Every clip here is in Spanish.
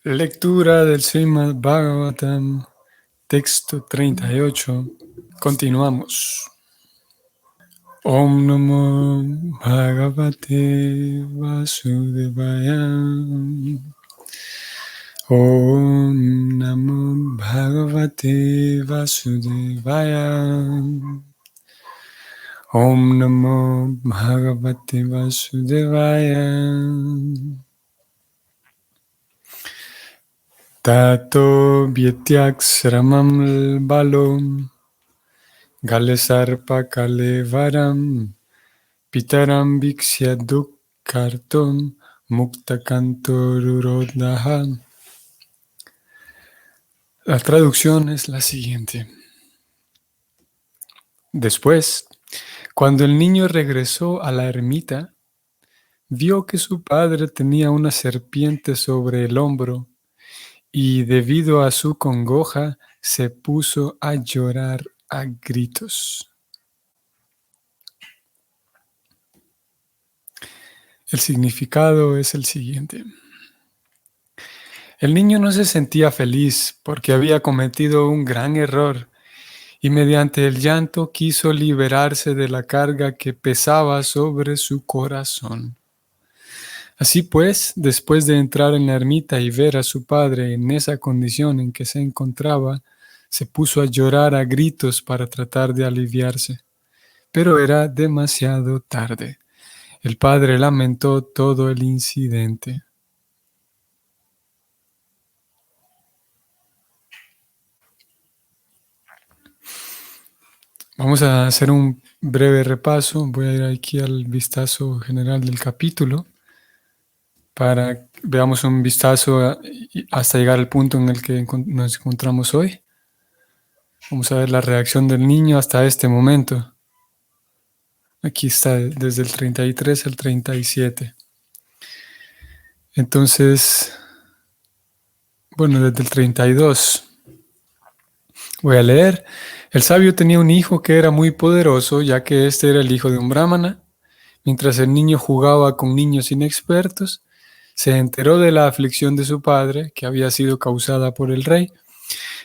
Lectura del Srimad Bhagavatam, texto 38. Continuamos. Om Namo Bhagavate Vasudevaya. Om Namo Bhagavate Vasudevaya. Om Namo Bhagavate Vasudevaya. Tato Vyatyaksramam Balom Galesarpa Kalevaram Pitaram Vikshya Dukkartom Mukta Kantorurodhaha. La traducción es la siguiente. Después, cuando el niño regresó a la ermita, vio que su padre tenía una serpiente sobre el hombro y debido a su congoja se puso a llorar a gritos. El significado es el siguiente. El niño no se sentía feliz porque había cometido un gran error y mediante el llanto quiso liberarse de la carga que pesaba sobre su corazón. Así pues, después de entrar en la ermita y ver a su padre en esa condición en que se encontraba, se puso a llorar a gritos para tratar de aliviarse. Pero era demasiado tarde. El padre lamentó todo el incidente. Vamos a hacer un breve repaso. Voy a ir aquí al vistazo general del capítulo para que veamos un vistazo hasta llegar al punto en el que nos encontramos hoy. Vamos a ver la reacción del niño hasta este momento. Aquí está desde el 33 al 37. Entonces, bueno, desde el 32. Voy a leer. El sabio tenía un hijo que era muy poderoso, ya que este era el hijo de un brahmana. Mientras el niño jugaba con niños inexpertos, se enteró de la aflicción de su padre, que había sido causada por el rey.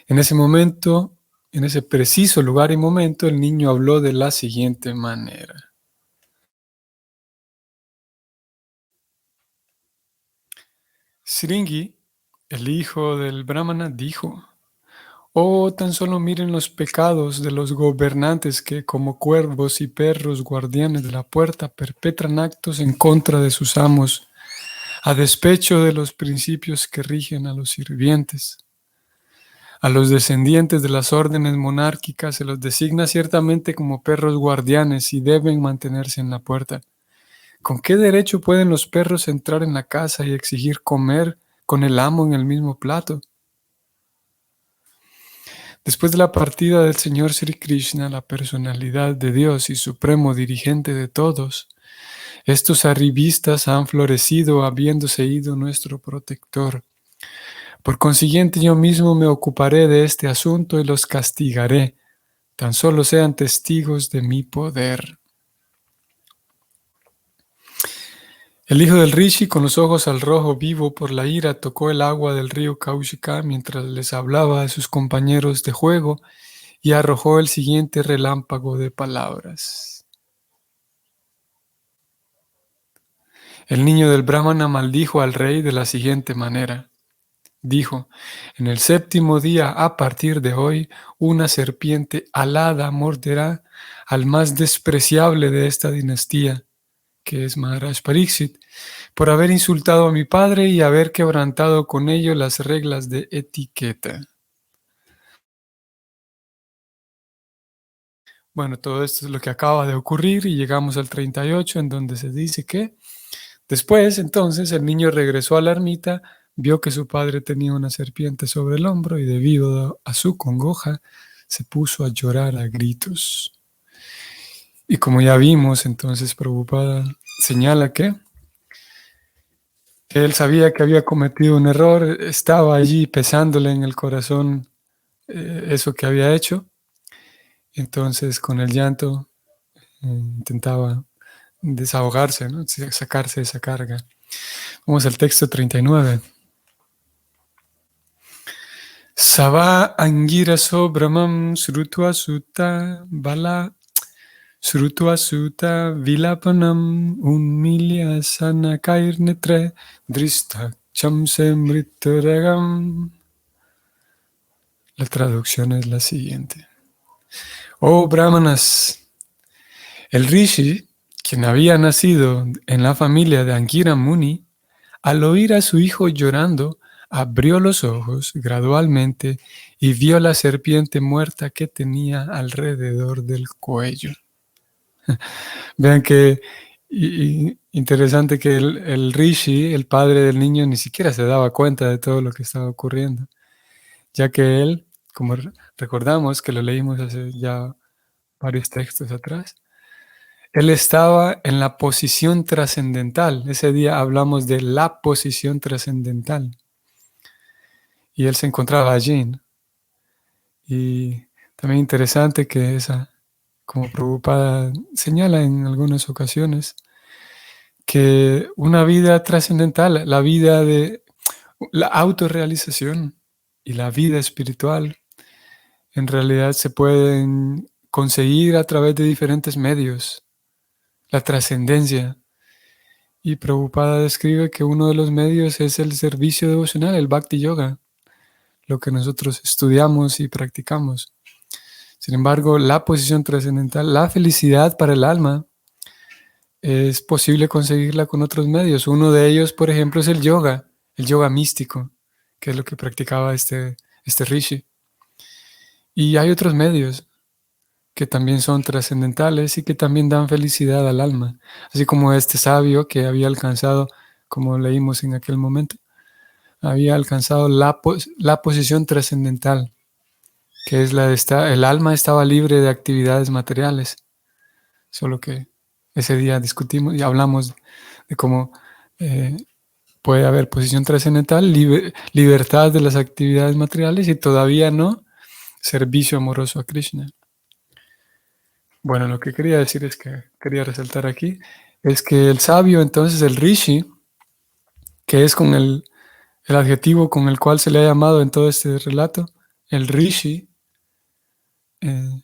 En ese momento, en ese preciso lugar y momento, el niño habló de la siguiente manera. Sringi, el hijo del brahmana, dijo: Oh, tan solo miren los pecados de los gobernantes que, como cuervos y perros guardianes de la puerta, perpetran actos en contra de sus amos, a despecho de los principios que rigen a los sirvientes. A los descendientes de las órdenes monárquicas se los designa ciertamente como perros guardianes y deben mantenerse en la puerta. ¿Con qué derecho pueden los perros entrar en la casa y exigir comer con el amo en el mismo plato? Después de la partida del Señor Sri Krishna, la personalidad de Dios y supremo dirigente de todos, estos arribistas han florecido habiéndose ido nuestro protector. Por consiguiente, yo mismo me ocuparé de este asunto y los castigaré, tan solo sean testigos de mi poder. El hijo del Rishi, con los ojos al rojo vivo por la ira, tocó el agua del río Kaushika mientras les hablaba a sus compañeros de juego y arrojó el siguiente relámpago de palabras. El niño del Brahmana maldijo al rey de la siguiente manera. Dijo: en el séptimo día, a partir de hoy, una serpiente alada morderá al más despreciable de esta dinastía, que es Maharaj Pariksit, por haber insultado a mi padre y haber quebrantado con ello las reglas de etiqueta. Bueno, todo esto es lo que acaba de ocurrir y llegamos al 38, en donde se dice que después, entonces, el niño regresó a la ermita, vio que su padre tenía una serpiente sobre el hombro y debido a su congoja, se puso a llorar a gritos. Y como ya vimos, entonces Prabhupada señala que él sabía que había cometido un error, estaba allí pesándole en el corazón eso que había hecho. Entonces, con el llanto, intentaba desahogarse, ¿no? Sacarse esa carga. Vamos al texto 39. Sava angira sobramam srutva sutta bala srutva sutta vilapanam unmilya sanakairnetre drista chamse mrituragam. La traducción es la siguiente. Oh brahmanas, el rishi, quien había nacido en la familia de Angira Muni, al oír a su hijo llorando, abrió los ojos gradualmente y vio la serpiente muerta que tenía alrededor del cuello. Vean que interesante que el rishi, el padre del niño, ni siquiera se daba cuenta de todo lo que estaba ocurriendo, ya que él, como recordamos que lo leímos hace ya varios textos atrás, él estaba en la posición trascendental. Ese día hablamos de la posición trascendental. Y él se encontraba allí, ¿no? Y también interesante que esa, como Prabhupada señala en algunas ocasiones, que una vida trascendental, la vida de la autorrealización y la vida espiritual, en realidad se pueden conseguir a través de diferentes medios. La trascendencia. Y Prabhupada describe que uno de los medios es el servicio devocional, el Bhakti Yoga, lo que nosotros estudiamos y practicamos. Sin embargo, la posición trascendental, la felicidad para el alma, es posible conseguirla con otros medios. Uno de ellos, por ejemplo, es el yoga místico, que es lo que practicaba este rishi. Y hay otros medios que también son trascendentales y que también dan felicidad al alma, así como este sabio que había alcanzado, como leímos en aquel momento, había alcanzado la posición trascendental, que es la de el alma estaba libre de actividades materiales, solo que ese día discutimos y hablamos de cómo puede haber posición trascendental, libertad de las actividades materiales y todavía no servicio amoroso a Krishna. Bueno, lo que quería decir es que quería resaltar aquí es que el sabio, entonces el rishi, que es con el adjetivo con el cual se le ha llamado en todo este relato, el rishi, él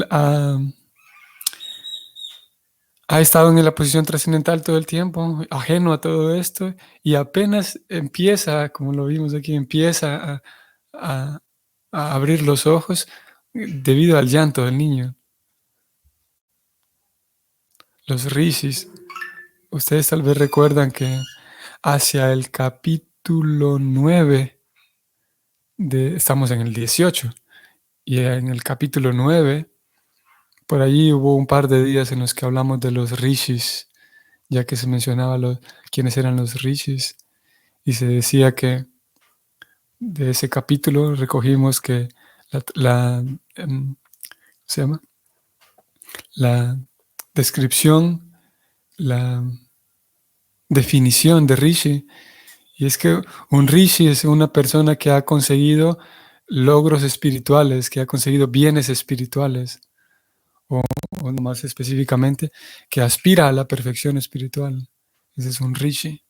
ha estado en la posición trascendental todo el tiempo, ajeno a todo esto, y apenas empieza, como lo vimos aquí, empieza a abrir los ojos debido al llanto del niño. Los rishis, ustedes tal vez recuerdan que hacia el capítulo 9, estamos en el 18, y en el capítulo 9, por allí hubo un par de días en los que hablamos de los rishis, ya que se mencionaba quiénes eran los rishis, y se decía que de ese capítulo recogimos que ¿se llama? La descripción, la definición de rishi. Y es que un rishi es una persona que ha conseguido logros espirituales, que ha conseguido bienes espirituales, o más específicamente, que aspira a la perfección espiritual. Ese es un rishi.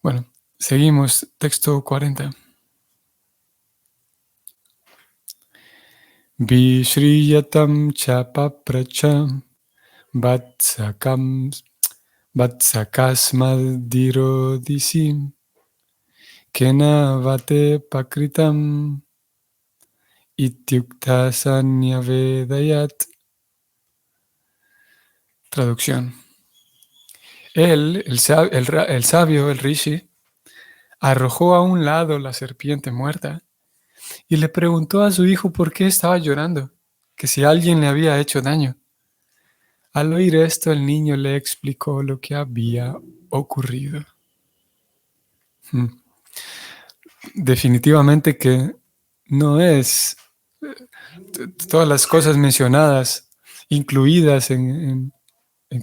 Bueno, seguimos, texto 40. Vishriyatam chapapracham vatsakasmadirodhisim kenavate pakritam ityukta sanyavedayat. Traducción. Él, el sabio, el rishi, arrojó a un lado la serpiente muerta y le preguntó a su hijo por qué estaba llorando, que si alguien le había hecho daño. Al oír esto, el niño le explicó lo que había ocurrido. Definitivamente que no es todas las cosas mencionadas, incluidas en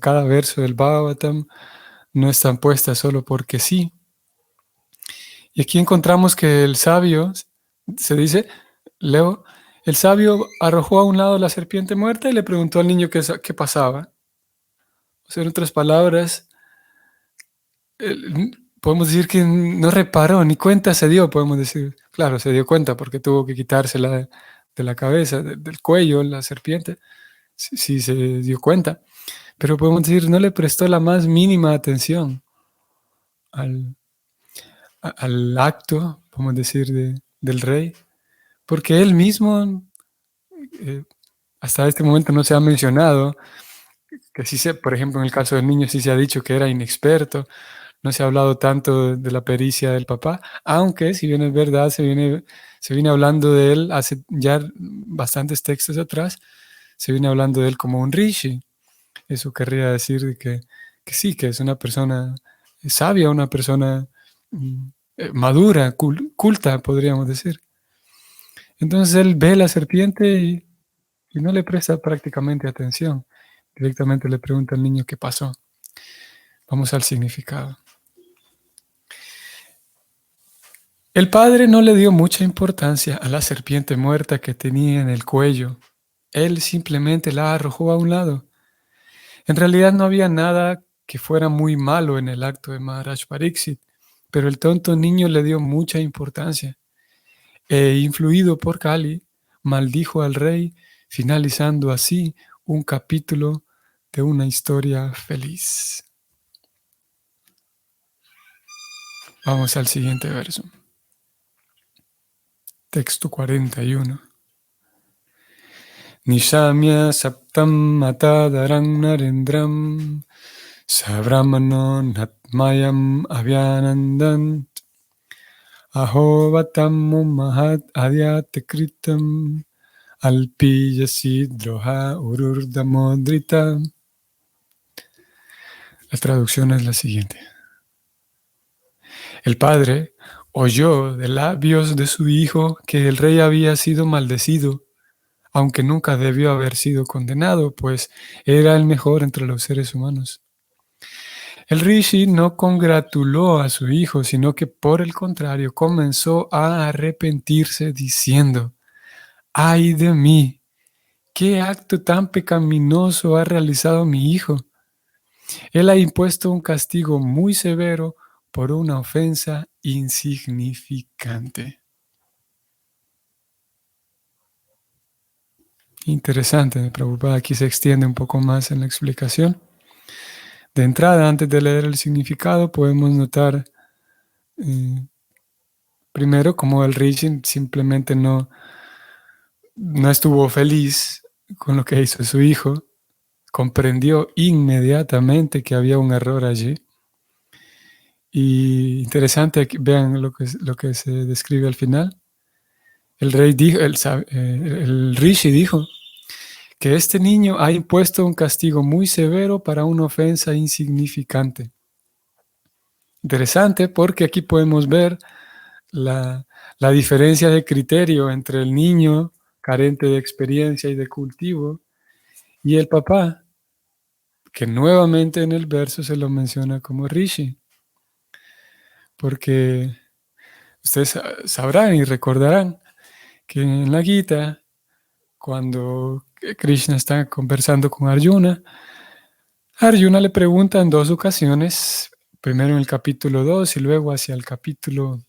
cada verso del Bhagavatam, no están puestas solo porque sí. Y aquí encontramos que el sabio, se dice, leo, el sabio arrojó a un lado la serpiente muerta y le preguntó al niño qué pasaba. O sea, en otras palabras, podemos decir que no reparó, ni cuenta se dio, podemos decir. Claro, se dio cuenta porque tuvo que quitársela de la cabeza, del cuello, la serpiente. Sí, sí se dio cuenta. Pero podemos decir, no le prestó la más mínima atención al, al acto, podemos decir, del rey, porque él mismo, eh, hasta este momento no se ha mencionado, que sí se, por ejemplo, en el caso del niño sí se ha dicho que era inexperto, no se ha hablado tanto de la pericia del papá, aunque si bien es verdad, se viene hablando de él hace ya bastantes textos atrás, se viene hablando de él como un rishi. Eso querría decir de que sí, que es una persona sabia, una persona mm, madura, culta, podríamos decir. Entonces él ve la serpiente y no le presta prácticamente atención. Directamente le pregunta al niño qué pasó. Vamos al significado. El padre no le dio mucha importancia a la serpiente muerta que tenía en el cuello. Él simplemente la arrojó a un lado. En realidad no había nada que fuera muy malo en el acto de Maharaj Pariksit, pero el tonto niño le dio mucha importancia e, influido por Kali, maldijo al rey, finalizando así un capítulo de una historia feliz. Vamos al siguiente verso. Texto 41. Nishamya saptam matadaram narendram Sabrahmano natmayam avyanandan Ahovatam mahat adyatakritam alpiyasi droha ururdamodrita. La traducción es la siguiente. El padre oyó de labios de su hijo que el rey había sido maldecido, aunque nunca debió haber sido condenado, pues era el mejor entre los seres humanos. El rishi no congratuló a su hijo, sino que por el contrario comenzó a arrepentirse diciendo, ¡ay de mí! ¿Qué acto tan pecaminoso ha realizado mi hijo? Él ha impuesto un castigo muy severo por una ofensa insignificante. Interesante, Prabhupada aquí se extiende un poco más en la explicación. De entrada, antes de leer el significado, podemos notar primero cómo el Rishi simplemente no estuvo feliz con lo que hizo su hijo, comprendió inmediatamente que había un error allí. Y interesante, vean lo que se describe al final. El rey dijo, el Rishi dijo que este niño ha impuesto un castigo muy severo para una ofensa insignificante. Interesante porque aquí podemos ver la diferencia de criterio entre el niño carente de experiencia y de cultivo y el papá, que nuevamente en el verso se lo menciona como Rishi, porque ustedes sabrán y recordarán que en la Gita, cuando Krishna está conversando con Arjuna, Arjuna le pregunta en dos ocasiones, primero en el capítulo 2 y luego hacia el capítulo,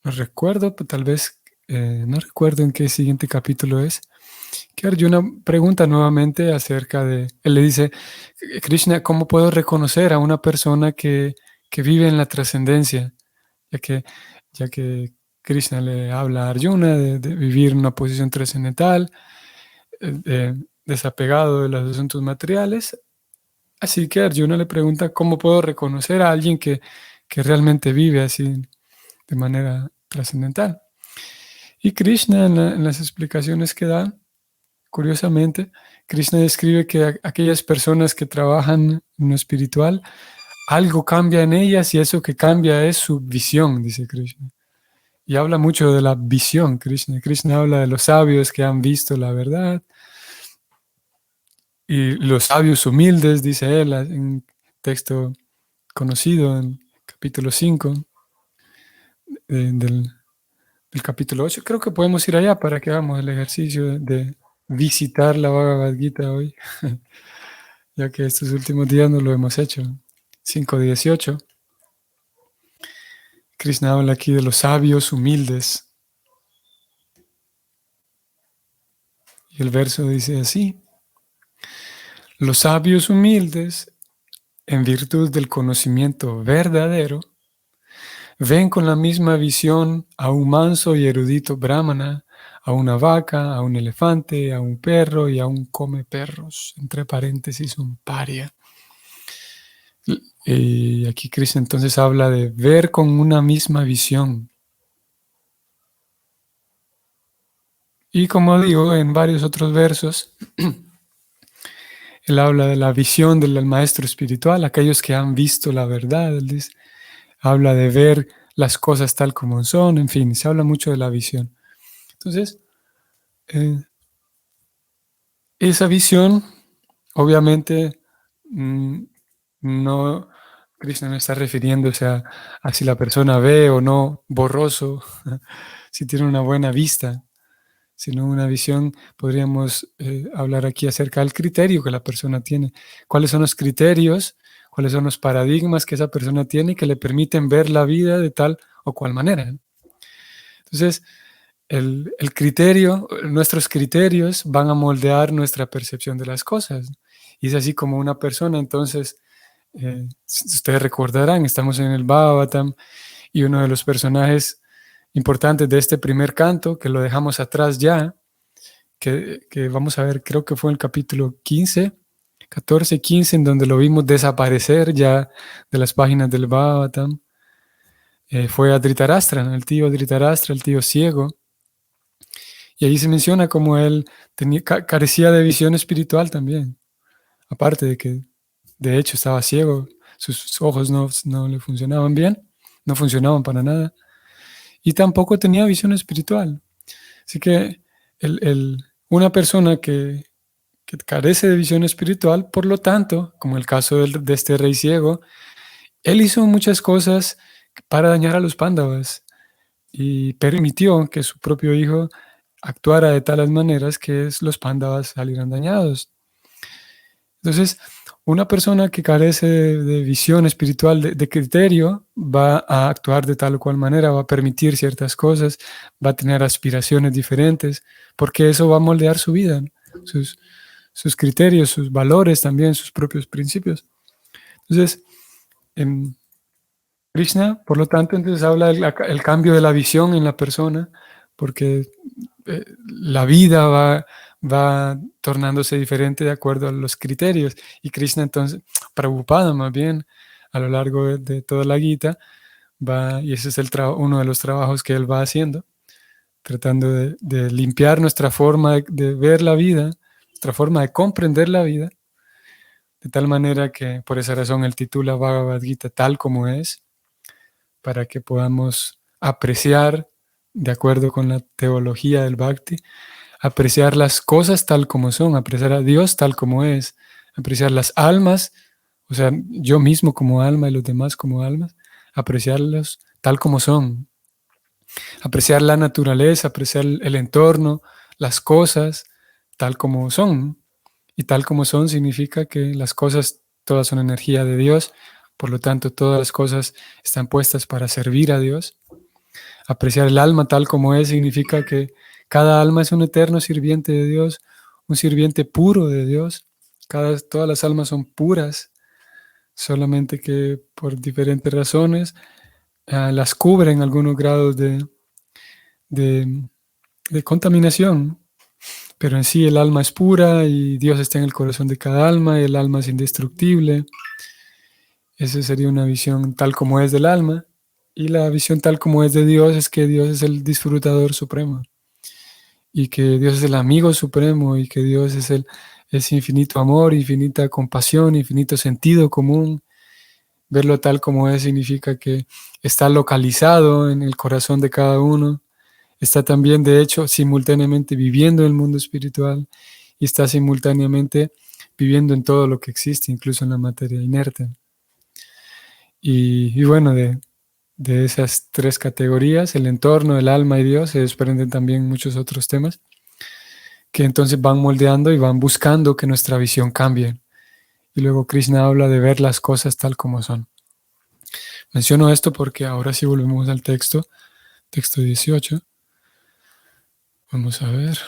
no recuerdo, tal vez, no recuerdo en qué siguiente capítulo es, que Arjuna pregunta nuevamente acerca de, él le dice, Krishna, ¿cómo puedo reconocer a una persona que vive en la trascendencia? Ya que, ya que Krishna le habla a Arjuna de vivir en una posición trascendental, desapegado de los asuntos materiales. Así que Arjuna le pregunta, ¿cómo puedo reconocer a alguien que realmente vive así de manera trascendental? Y Krishna en las explicaciones que da, curiosamente, Krishna describe que aquellas personas que trabajan en lo espiritual, algo cambia en ellas y eso que cambia es su visión, dice Krishna. Y habla mucho de la visión, Krishna. Krishna habla de los sabios que han visto la verdad y los sabios humildes, dice él, en un texto conocido en capítulo 5 del capítulo 8. Creo que podemos ir allá para que hagamos el ejercicio de visitar la Bhagavad Gita hoy, ya que estos últimos días no lo hemos hecho. 5:18. Krishna habla aquí de los sabios humildes. Y el verso dice así: los sabios humildes, en virtud del conocimiento verdadero, ven con la misma visión a un manso y erudito brahmana, a una vaca, a un elefante, a un perro y a un come perros, entre paréntesis, un paria. Y aquí Krishna entonces habla de ver con una misma visión. Y como digo, en varios otros versos, él habla de la visión del maestro espiritual, aquellos que han visto la verdad. Él dice, habla de ver las cosas tal como son, en fin, se habla mucho de la visión. Entonces, esa visión, obviamente, no, Krishna no está refiriéndose a si la persona ve o no borroso, si tiene una buena vista, sino una visión. Podríamos hablar aquí acerca del criterio que la persona tiene. ¿Cuáles son los criterios? ¿Cuáles son los paradigmas que esa persona tiene que le permiten ver la vida de tal o cual manera? Entonces, el criterio, nuestros criterios van a moldear nuestra percepción de las cosas. Y es así como una persona, entonces, ustedes recordarán, estamos en el Bhagavatam y uno de los personajes importantes de este primer canto, que lo dejamos atrás ya, que vamos a ver, creo que fue en el capítulo 15, 14, 15, en donde lo vimos desaparecer ya de las páginas del Bhagavatam, fue a Dhritarashtra, ¿no? El tío Dhritarashtra, el tío ciego. Y ahí se menciona cómo él carecía de visión espiritual también, aparte de que de hecho estaba ciego, sus ojos no le funcionaban bien, no funcionaban para nada, y tampoco tenía visión espiritual. Así que una persona que carece de visión espiritual, por lo tanto, como el caso de este rey ciego, él hizo muchas cosas para dañar a los Pándavas y permitió que su propio hijo actuara de tales maneras que los Pándavas salieran dañados. Entonces, una persona que carece de visión espiritual, de criterio, va a actuar de tal o cual manera, va a permitir ciertas cosas, va a tener aspiraciones diferentes, porque eso va a moldear su vida, ¿no? sus criterios, sus valores también, sus propios principios. Entonces, Krishna, por lo tanto, entonces habla del cambio de la visión en la persona, porque la vida va tornándose diferente de acuerdo a los criterios. Y Krishna entonces, Prabhupada más bien, a lo largo de toda la Gita, y ese es uno de los trabajos que él va haciendo, tratando de limpiar nuestra forma de ver la vida, nuestra forma de comprender la vida, de tal manera que por esa razón él titula Bhagavad Gita tal como es, para que podamos apreciar, de acuerdo con la teología del Bhakti, apreciar las cosas tal como son, apreciar a Dios tal como es, apreciar las almas, o sea, yo mismo como alma y los demás como almas, apreciarlos tal como son, apreciar la naturaleza, apreciar el entorno, las cosas tal como son. Y tal como son significa que las cosas todas son energía de Dios, por lo tanto todas las cosas están puestas para servir a Dios. Apreciar el alma tal como es significa que cada alma es un eterno sirviente de Dios, un sirviente puro de Dios. Todas las almas son puras, solamente que por diferentes razones las cubren algunos grados de, de contaminación. Pero en sí el alma es pura y Dios está en el corazón de cada alma y el alma es indestructible. Esa sería una visión tal como es del alma. Y la visión tal como es de Dios es que Dios es el disfrutador supremo. Y que Dios es el amigo supremo y que Dios es infinito amor, infinita compasión, infinito sentido común. Verlo tal como es significa que está localizado en el corazón de cada uno. Está también, de hecho, simultáneamente viviendo en el mundo espiritual y está simultáneamente viviendo en todo lo que existe, incluso en la materia inerte. Y bueno, de esas tres categorías, el entorno, el alma y Dios, se desprenden también muchos otros temas que entonces van moldeando y van buscando que nuestra visión cambie. Y luego Krishna habla de ver las cosas tal como son. Menciono esto porque ahora sí volvemos al texto 18. Vamos a ver.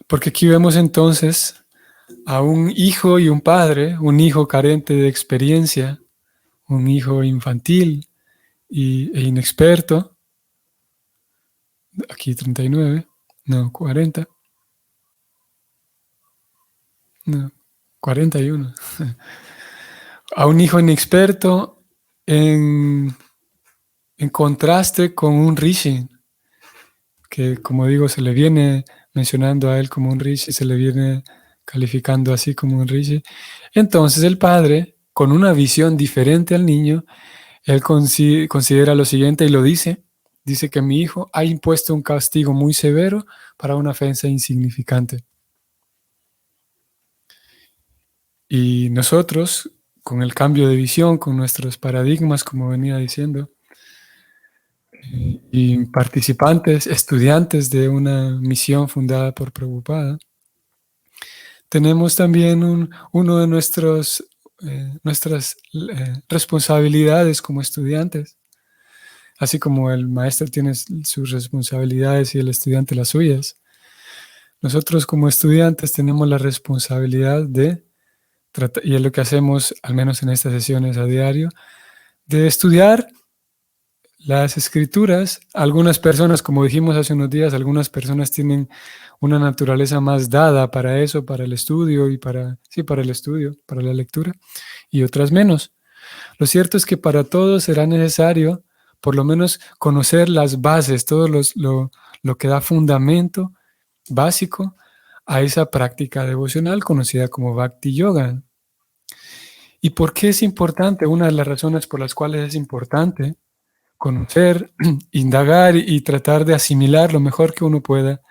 Porque aquí vemos entonces a un hijo y un padre, un hijo carente de experiencia, un hijo infantil e inexperto, aquí 39, no, 40, no, 41, a un hijo inexperto en, en contraste con un rishi, que como digo, se le viene mencionando a él como un rishi, se le viene calificando así como un rishi. Entonces el padre, con una visión diferente al niño, él considera lo siguiente y lo dice que mi hijo ha impuesto un castigo muy severo para una ofensa insignificante. Y nosotros, con el cambio de visión, con nuestros paradigmas, como venía diciendo, y participantes, estudiantes de una misión fundada por Prabhupada, tenemos también uno de nuestras responsabilidades como estudiantes, así como el maestro tiene sus responsabilidades y el estudiante las suyas. Nosotros como estudiantes tenemos la responsabilidad de tratar, y es lo que hacemos, al menos en estas sesiones a diario, de estudiar las escrituras. Algunas personas, como dijimos hace unos días, algunas personas tienen una naturaleza más dada para eso, para el estudio y para el estudio, para la lectura, y otras menos. Lo cierto es que para todos será necesario por lo menos conocer las bases, lo que da fundamento básico a esa práctica devocional conocida como Bhakti Yoga. ¿Y por qué es importante? Una de las razones por las cuales es importante conocer, indagar y tratar de asimilar lo mejor que uno pueda.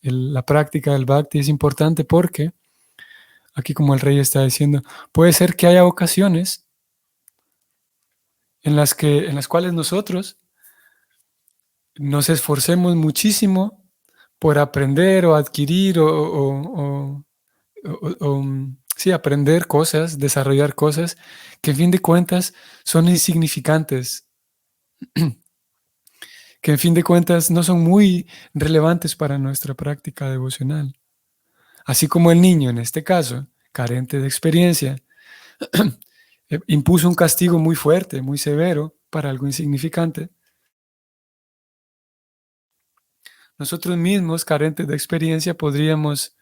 La práctica del Bhakti es importante porque, aquí como el rey está diciendo, puede ser que haya ocasiones en las cuales nosotros nos esforcemos muchísimo por aprender o adquirir sí, aprender cosas, desarrollar cosas que en fin de cuentas son insignificantes, que en fin de cuentas no son muy relevantes para nuestra práctica devocional. Así como el niño, en este caso, carente de experiencia, impuso un castigo muy fuerte, muy severo para algo insignificante, nosotros mismos, carentes de experiencia, podríamos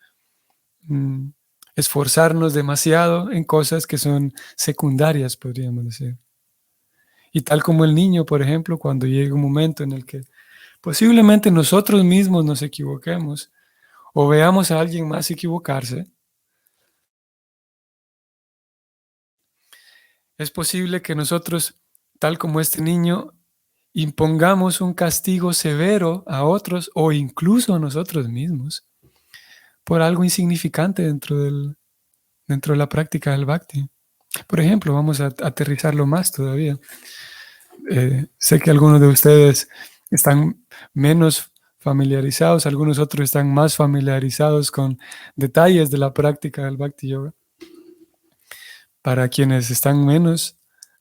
mm, esforzarnos demasiado en cosas que son secundarias, podríamos decir. Y tal como el niño, por ejemplo, cuando llega un momento en el que posiblemente nosotros mismos nos equivoquemos o veamos a alguien más equivocarse, es posible que nosotros, tal como este niño, impongamos un castigo severo a otros o incluso a nosotros mismos por algo insignificante dentro de la práctica del bhakti. Por ejemplo, vamos a aterrizarlo más todavía. Sé que algunos de ustedes están menos familiarizados, algunos otros están más familiarizados con detalles de la práctica del Bhakti Yoga. Para quienes están menos,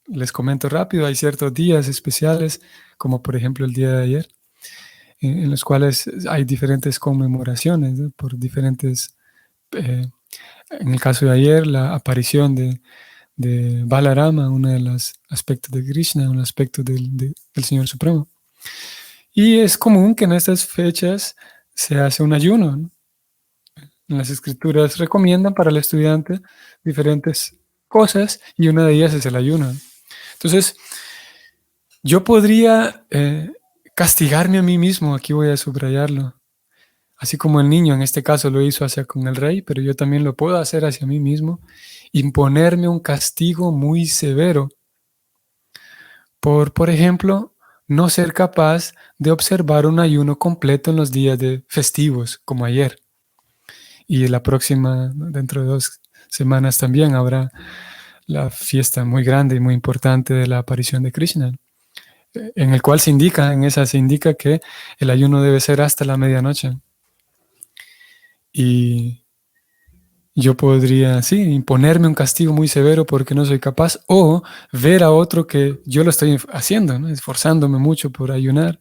les comento rápido, hay ciertos días especiales, como por ejemplo el día de ayer, en los cuales hay diferentes conmemoraciones, ¿no? Por diferentes, en el caso de ayer, la aparición de Balarama, uno de los aspectos de Krishna, un aspecto del Señor Supremo. Y es común que en estas fechas se hace un ayuno, ¿no? Las escrituras recomiendan para el estudiante diferentes cosas y una de ellas es el ayuno. Entonces, yo podría castigarme a mí mismo, aquí voy a subrayarlo, así como el niño en este caso lo hizo hacia con el rey, pero yo también lo puedo hacer hacia mí mismo, imponerme un castigo muy severo por ejemplo, no ser capaz de observar un ayuno completo en los días de festivos, como ayer. Y la próxima, dentro de 2 semanas también habrá la fiesta muy grande y muy importante de la aparición de Krishna, en el cual se indica que el ayuno debe ser hasta la medianoche. Y Yo podría, sí, imponerme un castigo muy severo porque no soy capaz, o ver a otro que yo lo estoy haciendo, ¿no? Esforzándome mucho por ayunar.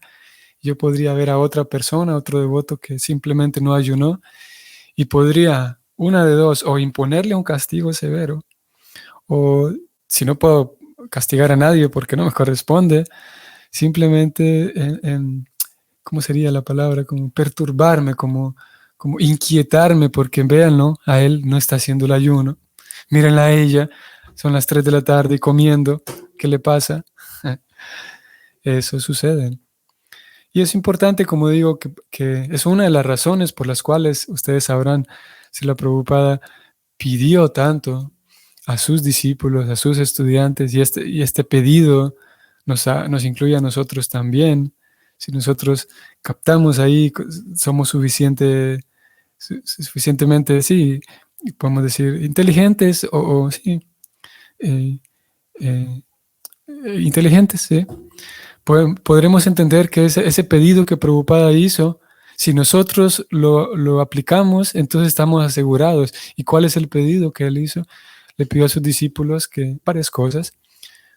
Yo podría ver a otra persona, otro devoto que simplemente no ayunó y podría, una de dos, o imponerle un castigo severo, o si no puedo castigar a nadie porque no me corresponde, simplemente, ¿cómo sería la palabra? Como perturbarme, como inquietarme porque véanlo, a él no está haciendo el ayuno. Mírenla a ella, son las 3 de la tarde y comiendo, ¿qué le pasa? Eso sucede. Y es importante, como digo, que es una de las razones por las cuales ustedes sabrán si la Prabhupada pidió tanto a sus discípulos, a sus estudiantes, y este pedido nos incluye a nosotros también. Si nosotros captamos ahí, somos suficientemente, sí, podemos decir, inteligentes o sí, eh, eh, inteligentes, sí. Podremos entender que ese pedido que Prabhupada hizo, si nosotros lo aplicamos, entonces estamos asegurados. ¿Y cuál es el pedido que él hizo? Le pidió a sus discípulos que varias cosas,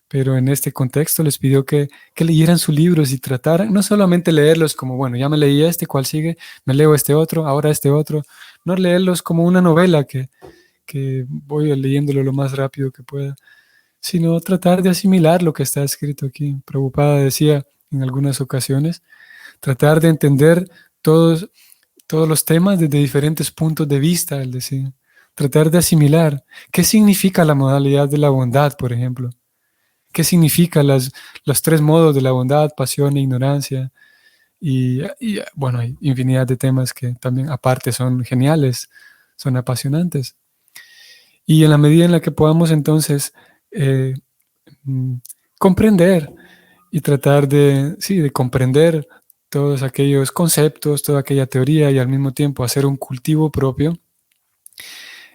pero en este contexto les pidió que leyeran sus libros y trataran, no solamente leerlos como, bueno, ya me leí este, ¿cuál sigue? Me leo este otro, ahora este otro. No leerlos como una novela que voy leyéndolo lo más rápido que pueda, sino tratar de asimilar lo que está escrito aquí. Prabhupada decía en algunas ocasiones, tratar de entender todos los temas desde diferentes puntos de vista, él decía. Tratar de asimilar qué significa la modalidad de la bondad, por ejemplo. ¿Qué significa los tres modos de la bondad, pasión e ignorancia? Bueno, hay infinidad de temas que también aparte son geniales, son apasionantes. Y en la medida en la que podamos entonces eh, mm, comprender y tratar sí, de comprender todos aquellos conceptos, toda aquella teoría y al mismo tiempo hacer un cultivo propio,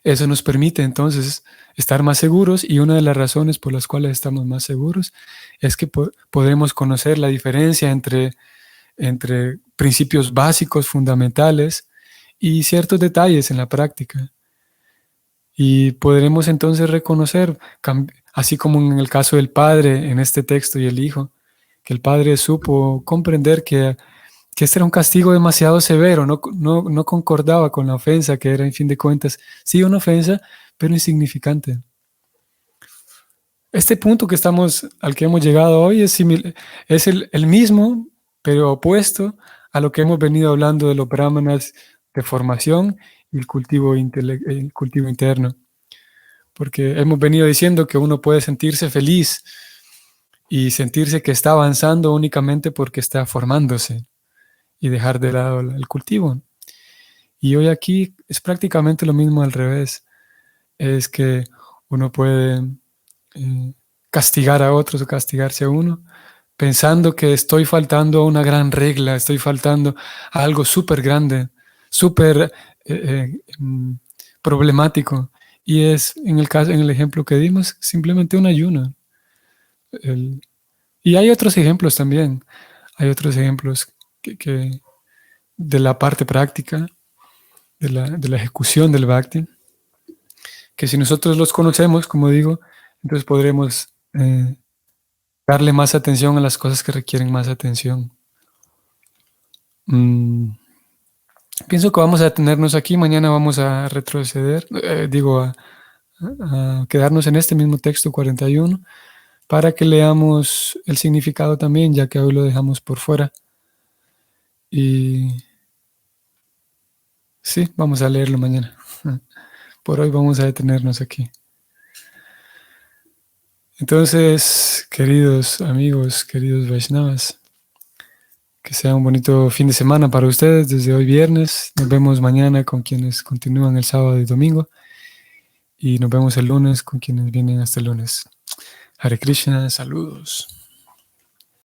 eso nos permite entonces estar más seguros, y una de las razones por las cuales estamos más seguros es que podremos conocer la diferencia entre principios básicos, fundamentales y ciertos detalles en la práctica. Y podremos entonces reconocer, así como en el caso del Padre en este texto y el Hijo, que el Padre supo comprender que este era un castigo demasiado severo, no concordaba con la ofensa, que era en fin de cuentas, sí una ofensa, pero insignificante. Este punto al que hemos llegado hoy es el mismo, pero opuesto a lo que hemos venido hablando de los brahmanas de formación y el cultivo interno. Porque hemos venido diciendo que uno puede sentirse feliz y sentirse que está avanzando únicamente porque está formándose y dejar de lado el cultivo. Y hoy aquí es prácticamente lo mismo al revés. Es que uno puede castigar a otros o castigarse a uno, pensando que estoy faltando a una gran regla, estoy faltando a algo súper grande, súper problemático. Y es, en el ejemplo que dimos, simplemente un ayuno. Y hay otros ejemplos también. Hay otros ejemplos de la parte práctica, de la ejecución del bhakti, que si nosotros los conocemos, como digo, entonces podremos darle más atención a las cosas que requieren más atención. Pienso que vamos a detenernos aquí, mañana vamos a retroceder, a quedarnos en este mismo texto 41, para que leamos el significado también, ya que hoy lo dejamos por fuera. Y sí, vamos a leerlo mañana. Por hoy vamos a detenernos aquí. Entonces, queridos amigos, queridos Vaishnavas, que sea un bonito fin de semana para ustedes desde hoy viernes. Nos vemos mañana con quienes continúan el sábado y domingo. Y nos vemos el lunes con quienes vienen hasta el lunes. Hare Krishna, saludos.